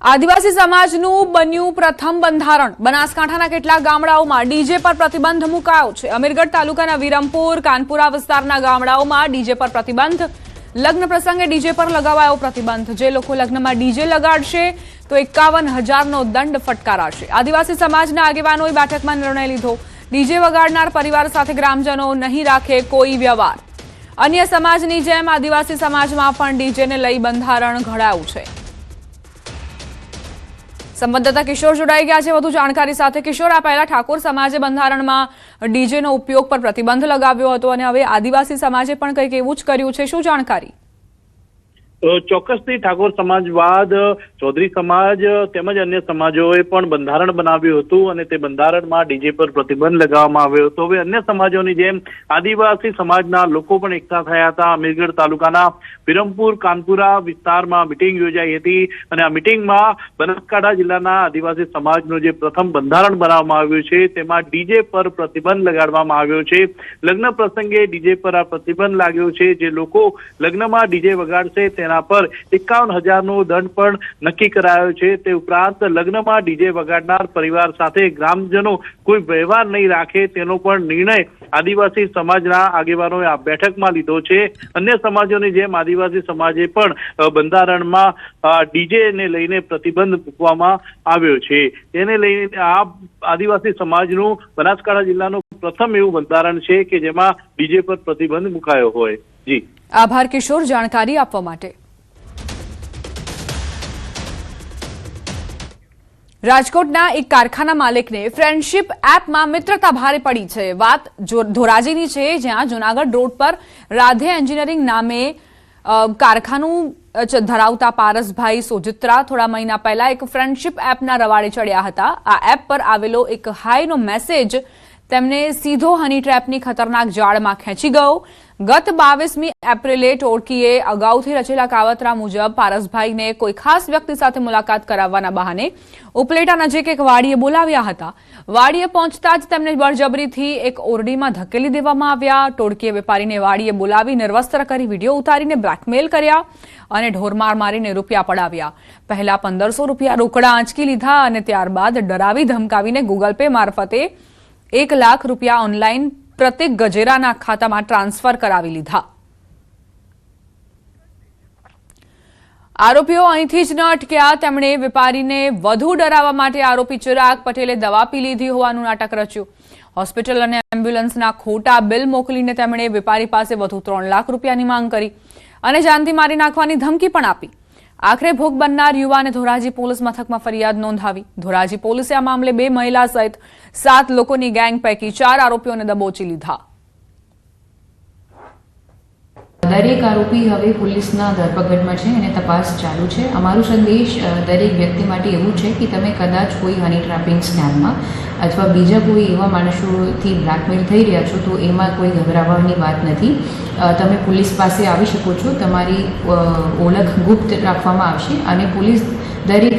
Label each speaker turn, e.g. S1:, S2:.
S1: આદિવાસી સમાજનું બન્યું પ્રથમ બંધારણ। બનાસકાંઠાના કેટલાક ગામડાઓમાં ડીજે પર પ્રતિબંધ મુકાયો છે। અમીરગઢ તાલુકાના વિરમપુર, કાનપુરા વિસ્તારના ગામડાઓમાં ડીજે પર પ્રતિબંધ। લગ્ન પ્રસંગે ડીજે પર લગાવાયો પ્રતિબંધ। જે લોકો લગ્નમાં ડીજે લગાડશે તો 51,000નો દંડ ફટકારાશે। આદિવાસી સમાજના આગેવાનોએ બેઠકમાં નિર્ણય લીધો। ડીજે વગાડનાર પરિવાર સાથે ગ્રામજનો નહીં રાખે કોઈ વ્યવહાર। અન્ય સમાજની જેમ આદિવાસી સમાજમાં પણ ડીજેને લઈ બંધારણ ઘડાયું છે। સંવાદદાતા કિશોર જોડાઈ ગયા છે વધુ જાણકારી સાથે। કિશોર, આ પહેલા ઠાકોર સમાજે બંધારણમાં ડીજેનો ઉપયોગ પર પ્રતિબંધ લગાવ્યો હતો અને હવે આદિવાસી સમાજે પણ કંઈક એવું જ કર્યું છે, શું જાણકારી?
S2: ચોક્કસથી ઠાકોર સમાજ બાદ ચૌધરી સમાજ તેમજ અન્ય સમાજોએ પણ બંધારણ બનાવ્યું હતું અને તે બંધારણમાં ડીજે પર પ્રતિબંધ લગાવવામાં આવ્યો હતો। હવે અન્ય સમાજોની જેમ આદિવાસી સમાજના લોકો પણ એકઠા થયા હતા। અમીરગઢ તાલુકાના વિરમપુર, કાનપુરા વિસ્તારમાં મિટિંગ યોજાઈ હતી અને આ મિટિંગમાં બનાસકાંઠા જિલ્લાના આદિવાસી સમાજનું જે પ્રથમ બંધારણ બનાવવામાં આવ્યું છે તેમાં ડીજે પર પ્રતિબંધ લગાડવામાં આવ્યો છે। લગ્ન પ્રસંગે ડીજે પર આ પ્રતિબંધ લાગ્યો છે। જે લોકો લગ્નમાં ડીજે વગાડશે તેના પર 51,000નો દંડ પણ નક્કી કરાયો છે। તે ઉપરાંત લગ્નમાં ડીજે વગાડનાર પરિવાર સાથે ગ્રામજનો કોઈ વ્યવહાર નહીં રાખે તેનો પણ નિર્ણય આદિવાસી સમાજના આગેવાનોએ આ બેઠકમાં લીધો છે। અન્ય સમાજોની જેમ આદિવાસી સમાજે પણ બંધારણમાં ડીજે ને લઈને પ્રતિબંધ મૂકવામાં આવ્યો છે। તેને લઈને આ આદિવાસી સમાજનું બનાસકાંઠા જિલ્લાનું પ્રથમ એવું બંધારણ છે કે જેમાં ડીજે પર પ્રતિબંધ મુકાયો હોય। જી
S1: આભાર કિશોર, જાણકારી આપવા માટે। રાજકોટના એક કારખાના માલિકને ફ્રેન્ડશિપ એપમાં મિત્રતા ભારે પડી છે। વાત ધોરાજીની છે, જ્યાં જૂનાગઢ રોડ પર રાધે એન્જિનિયરિંગ નામે કારખાનું ધરાવતા પારસભાઈ સોજિત્રા થોડા મહિના પહેલા એક ફ્રેન્ડશિપ એપના રવાડે ચડ્યા હતા। આ એપ પર આવેલો એક હાયનો મેસેજ તેમને સીધો હની ટ્રેપની ખતરનાક જાળમાં ખેંચી ગયો। ગત 22મી એપ્રિલે ટોળકીએ અગાઉથી રચેલા કાવતરા મુજબ પારસભાઈને કોઈ ખાસ વ્યક્તિ સાથે મુલાકાત કરાવવાના બહાને ઉપલેટા નજીક એક વાડીએ બોલાવ્યા હતા। વાડીએ પહોંચતા જ તેમને બળજબરીથી એક ઓરડીમાં ધકેલી દેવામાં આવ્યા। ટોળકીએ વેપારીને વાડીએ બોલાવી નિર્વસ્ત્ર કરી વિડીયો ઉતારીને બ્લેકમેલ કર્યા અને ઢોરમાર મારીને રૂપિયા પડાવ્યા। પહેલા 1,500 રૂપિયા રોકડા આંચકી લીધા અને ત્યારબાદ ડરાવી ધમકાવીને ગૂગલ પે મારફતે 1 લાખ રૂપિયા ઓનલાઈન પ્રતિક ગજેરાના ખાતામાં ટ્રાન્સફર કરાવી લીધા। આરોપીઓ અહીંથી જ ન અટક્યા। તેમણે વેપારીને વધુ ડરાવવા માટે આરોપી ચિરાગ પટેલે દવા પી લીધી હોવાનું નાટક રચ્યું। હોસ્પિટલ અને એમ્બ્યુલન્સના ખોટા બિલ મોકલીને તેમણે વેપારી પાસે વધુ 3 લાખ રૂપિયાની માંગ કરી અને જાનથી મારી નાખવાની ધમકી પણ આપી। આખરે ભોગ બનનાર યુવાને ધોરાજી પોલીસ મથકમાં ફરિયાદ નોંધાવી। ધોરાજી પોલીસે આ મામલે 2 મહિલા સહિત 7 લોકોની ગેંગ પૈકી 4 આરોપીઓને દબોચી લીધા।
S3: દરેક આરોપી હવે પોલીસના ધરપકડમાં છે અને તપાસ ચાલુ છે। અમારો સંદેશ દરેક વ્યક્તિ માટે એવું છે કે તમે કદાચ કોઈ હની ટ્રેપિંગ સ્કેમમાં અથવા બીજા કોઈ એવા માણસોથી બ્લેકમેલ થઈ રહ્યા છો તો એમાં કોઈ ગભરાવાની વાત નથી। તમે પોલીસ પાસે આવી શકો છો। તમારી ઓળખ ગુપ્ત રાખવામાં આવશે અને પોલીસ દરેક